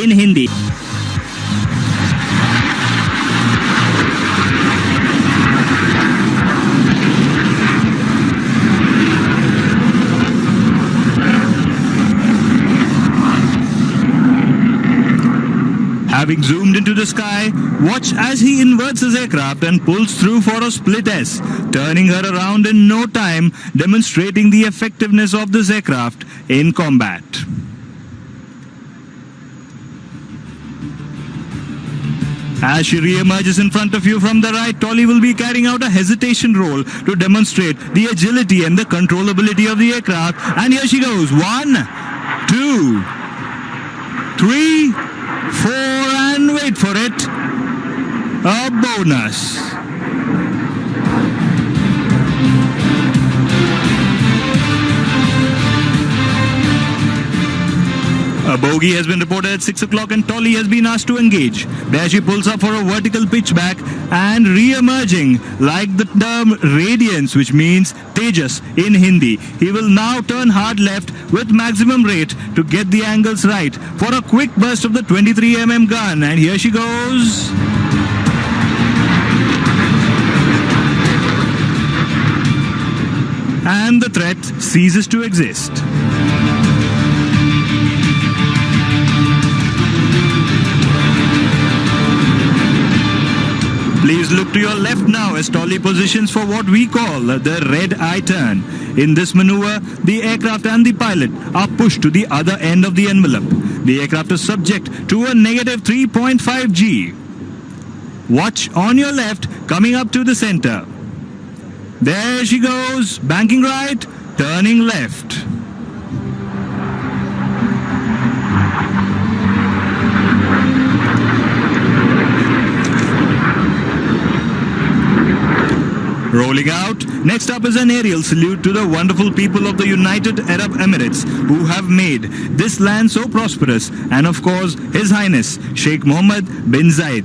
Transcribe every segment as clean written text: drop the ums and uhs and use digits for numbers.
in Hindi. Having zoomed into the sky, watch as he inverts his aircraft and pulls through for a split S, turning her around in no time, demonstrating the effectiveness of this aircraft in combat. As she re-emerges in front of you from the right, Tolly will be carrying out a hesitation roll to demonstrate the agility and the controllability of the aircraft. And here she goes. 1, 2, 3, 4, and wait for it, a bonus. A bogey has been reported at 6 o'clock and Tolly has been asked to engage. There she pulls up for a vertical pitchback and re-emerging like the term radiance, which means Tejas in Hindi. He will now turn hard left with maximum rate to get the angles right for a quick burst of the 23mm gun. And here she goes. And the threat ceases to exist. Please look to your left now as Tolly positions for what we call the red eye turn. In this maneuver, the aircraft and the pilot are pushed to the other end of the envelope. The aircraft is subject to a negative 3.5 G. Watch on your left, coming up to the center. There she goes, banking right, turning left. Rolling out, next up is an aerial salute to the wonderful people of the United Arab Emirates who have made this land so prosperous, and of course His Highness Sheikh Mohammed bin Zayed.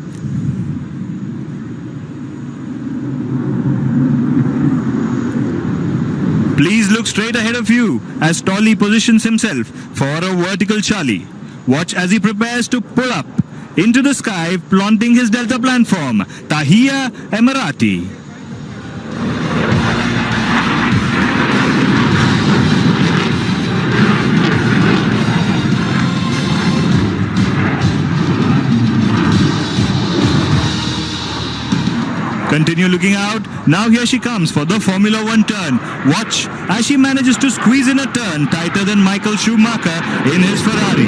Please look straight ahead of you as Tolly positions himself for a vertical Charlie. Watch as he prepares to pull up into the sky, flaunting his Delta platform, Tahiyya Emirati. Continue looking out. Now here she comes for the Formula 1 turn. Watch as she manages to squeeze in a turn tighter than Michael Schumacher in his Ferrari.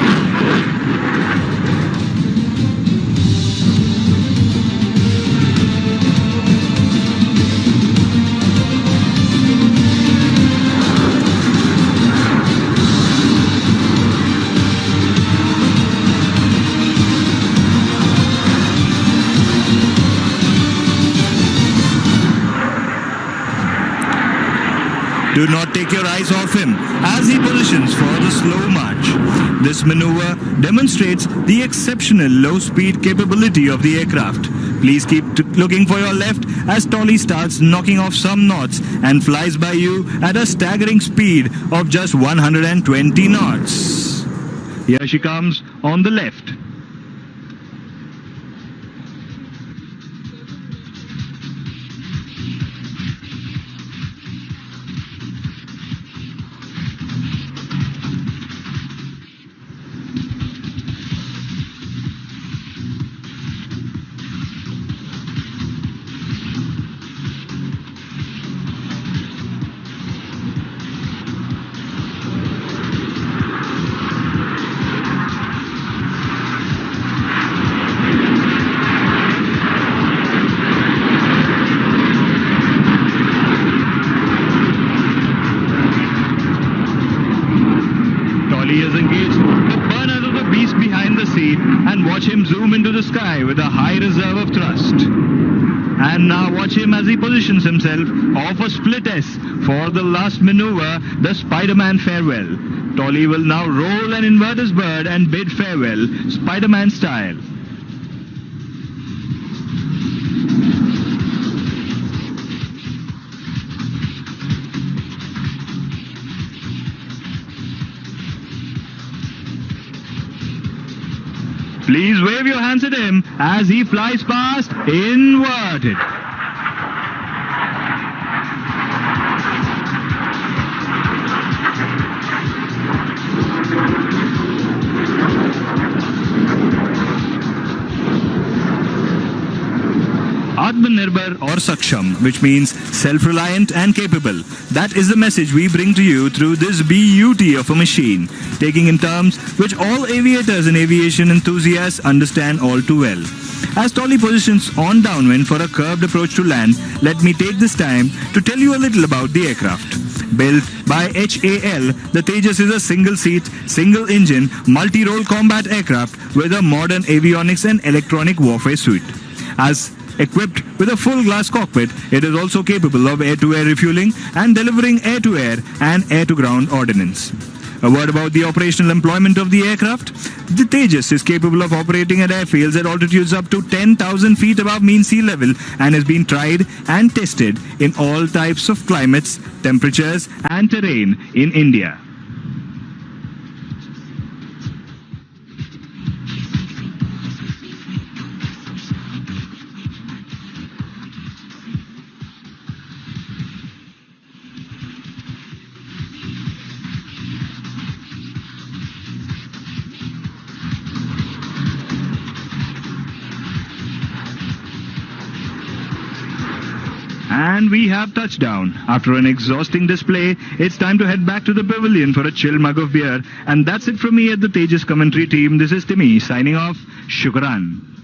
Do not take your eyes off him as he positions for the slow march. This maneuver demonstrates the exceptional low-speed capability of the aircraft. Please keep looking for your left as Tolly starts knocking off some knots and flies by you at a staggering speed of just 120 knots. Here she comes on the left. He is engaged to burn out of the beast behind the seat and watch him zoom into the sky with a high reserve of thrust. And now watch him as he positions himself off a split S for the last maneuver, the Spider-Man farewell. Tolly will now roll and invert his bird and bid farewell, Spider-Man style. Please wave your hands at him as he flies past inverted. Atmanirbhar or Saksham, which means self-reliant and capable. That is the message we bring to you through this beauty of a machine, taking in terms which all aviators and aviation enthusiasts understand all too well. As Tolly positions on downwind for a curved approach to land, let me take this time to tell you a little about the aircraft. Built by HAL, the Tejas is a single-seat, single-engine, multi-role combat aircraft with a modern avionics and electronic warfare suite. As equipped with a full-glass cockpit, it is also capable of air-to-air refueling and delivering air-to-air and air-to-ground ordnance. A word about the operational employment of the aircraft. The Tejas is capable of operating at airfields at altitudes up to 10,000 feet above mean sea level and has been tried and tested in all types of climates, temperatures and terrain in India. And we have touchdown. After an exhausting display, it's time to head back to the pavilion for a chill mug of beer. And that's it from me at the Tejas commentary team. This is Timmy signing off. Shukran.